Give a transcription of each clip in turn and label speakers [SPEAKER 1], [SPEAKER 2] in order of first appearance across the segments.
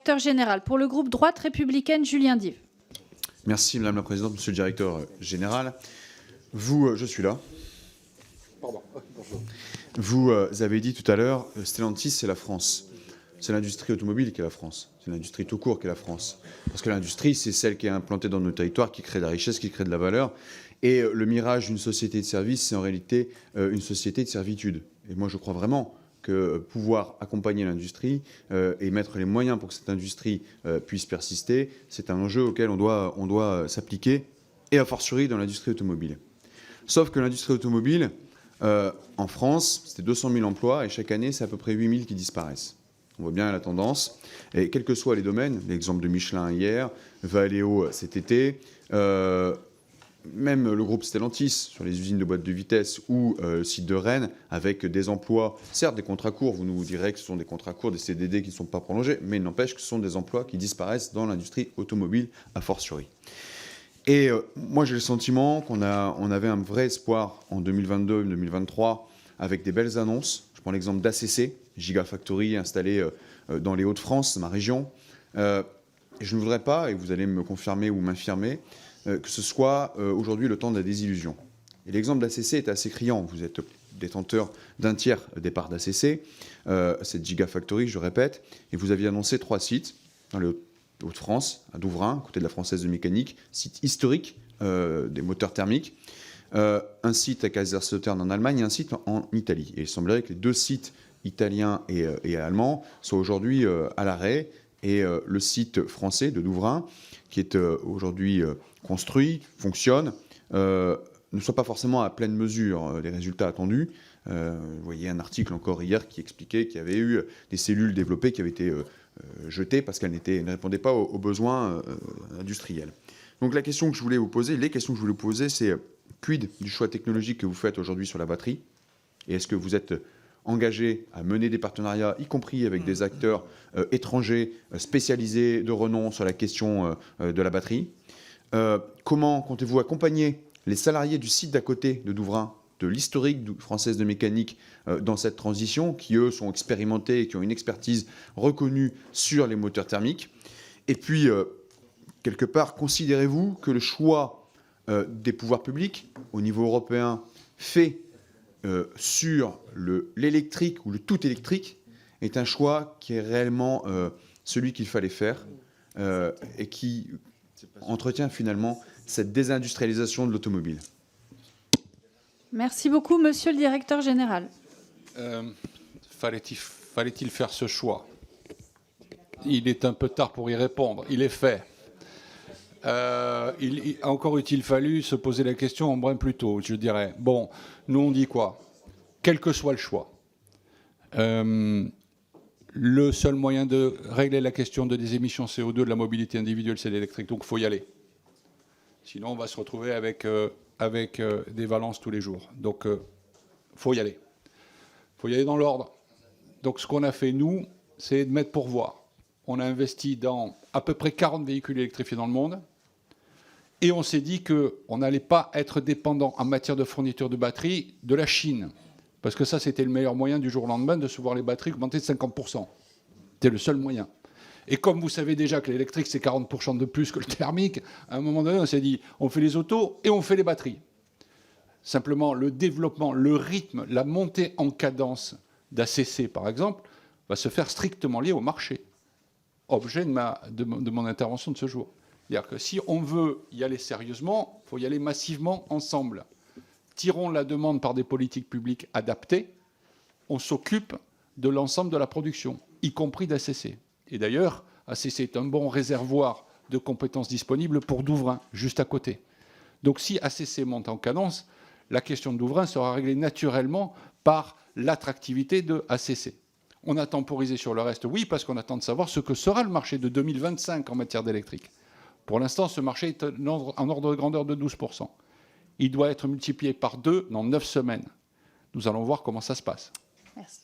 [SPEAKER 1] directeur général. Pour le groupe Droite républicaine, Julien Dive.
[SPEAKER 2] Merci Madame la Présidente, Monsieur le directeur général. Vous, je suis là.
[SPEAKER 3] Pardon. Bonjour.
[SPEAKER 2] Vous avez dit tout à l'heure, Stellantis, c'est la France. C'est l'industrie automobile qui est la France. C'est l'industrie tout court qui est la France. Parce que l'industrie, c'est celle qui est implantée dans nos territoires, qui crée de la richesse, qui crée de la valeur. Et le mirage d'une société de service, c'est en réalité une société de servitude. Et moi, je crois vraiment que pouvoir accompagner l'industrie et mettre les moyens pour que cette industrie puisse persister, c'est un enjeu auquel on doit s'appliquer, et a fortiori dans l'industrie automobile. Sauf que l'industrie automobile, en France, c'était 200 000 emplois, et chaque année, c'est à peu près 8 000 qui disparaissent. On voit bien la tendance. Et quels que soient les domaines, l'exemple de Michelin hier, Valeo cet été, même le groupe Stellantis sur les usines de boîtes de vitesse ou le site de Rennes, avec des emplois, certes des contrats courts, vous nous direz que ce sont des contrats courts, des CDD qui ne sont pas prolongés, mais il n'empêche que ce sont des emplois qui disparaissent dans l'industrie automobile a fortiori. Et moi j'ai le sentiment qu'on avait un vrai espoir en 2022-2023 avec des belles annonces. Je prends l'exemple d'ACC, Gigafactory installé dans les Hauts-de-France, ma région. Et je ne voudrais pas, et vous allez me confirmer ou m'infirmer, que ce soit aujourd'hui le temps de la désillusion. Et l'exemple d'ACC est assez criant. Vous êtes détenteur d'un tiers des parts d'ACC, cette Gigafactory, je répète, et vous aviez annoncé 3 sites dans les Hauts-de-France, à Douvrin, à côté de la Française de Mécanique, site historique des moteurs thermiques, un site à Kaiserslautern en Allemagne et un site en Italie. Et il semblerait que les 2 sites italiens et allemands soient aujourd'hui à l'arrêt, et le site français de Douvrin, qui est aujourd'hui construit, fonctionne, ne soit pas forcément à pleine mesure des résultats attendus. Vous voyez un article encore hier qui expliquait qu'il y avait eu des cellules développées qui avaient été jetées parce qu'elles ne répondaient pas aux besoins industriels. Donc la question que je voulais vous poser, les questions que je voulais vous poser, c'est quid du choix technologique que vous faites aujourd'hui sur la batterie? Et est-ce que vous êtes engagé à mener des partenariats, y compris avec des acteurs étrangers spécialisés de renom sur la question de la batterie? Comment comptez-vous accompagner les salariés du site d'à côté de Douvrin, de l'historique Française de Mécanique, dans cette transition, qui eux sont expérimentés et qui ont une expertise reconnue sur les moteurs thermiques? Et puis, quelque part, considérez-vous que le choix des pouvoirs publics au niveau européen fait sur l'électrique ou le tout électrique est un choix qui est réellement celui qu'il fallait faire et qui entretient finalement cette désindustrialisation de l'automobile?
[SPEAKER 1] Merci beaucoup, monsieur le directeur général.
[SPEAKER 3] Fallait-il faire ce choix? Il est un peu tard pour y répondre. Il est fait. Encore eût-il fallu se poser la question en brin plus tôt, je dirais. Bon, nous on dit quoi? Quel que soit le choix, le seul moyen de régler la question des émissions CO2 de la mobilité individuelle, c'est l'électrique. Donc il faut y aller. Sinon, on va se retrouver avec des valences tous les jours. Donc il faut y aller. Il faut y aller dans l'ordre. Donc ce qu'on a fait, nous, c'est de mettre pourvoir. On a investi dans à peu près 40 véhicules électrifiés dans le monde. Et on s'est dit qu'on n'allait pas être dépendant en matière de fourniture de batteries de la Chine. Parce que ça, c'était le meilleur moyen du jour au lendemain de se voir les batteries augmenter de 50%. C'était le seul moyen. Et comme vous savez déjà que l'électrique, c'est 40% de plus que le thermique, à un moment donné, on s'est dit, on fait les autos et on fait les batteries. Simplement, le développement, le rythme, la montée en cadence d'ACC, par exemple, va se faire strictement lié au marché. Objet de mon intervention de ce jour. C'est-à-dire que si on veut y aller sérieusement, il faut y aller massivement ensemble. Tirons la demande par des politiques publiques adaptées, on s'occupe de l'ensemble de la production, y compris d'ACC. Et d'ailleurs, ACC est un bon réservoir de compétences disponibles pour Douvrin, juste à côté. Donc si ACC monte en cadence, la question de Douvrin sera réglée naturellement par l'attractivité de ACC. On a temporisé sur le reste, oui, parce qu'on attend de savoir ce que sera le marché de 2025 en matière d'électrique. Pour l'instant, ce marché est en ordre de grandeur de 12%. Il doit être multiplié par 2 dans 9 semaines. Nous allons voir comment ça se passe.
[SPEAKER 1] Merci.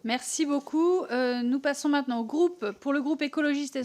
[SPEAKER 1] Merci beaucoup. Nous passons maintenant au groupe, pour le groupe écologiste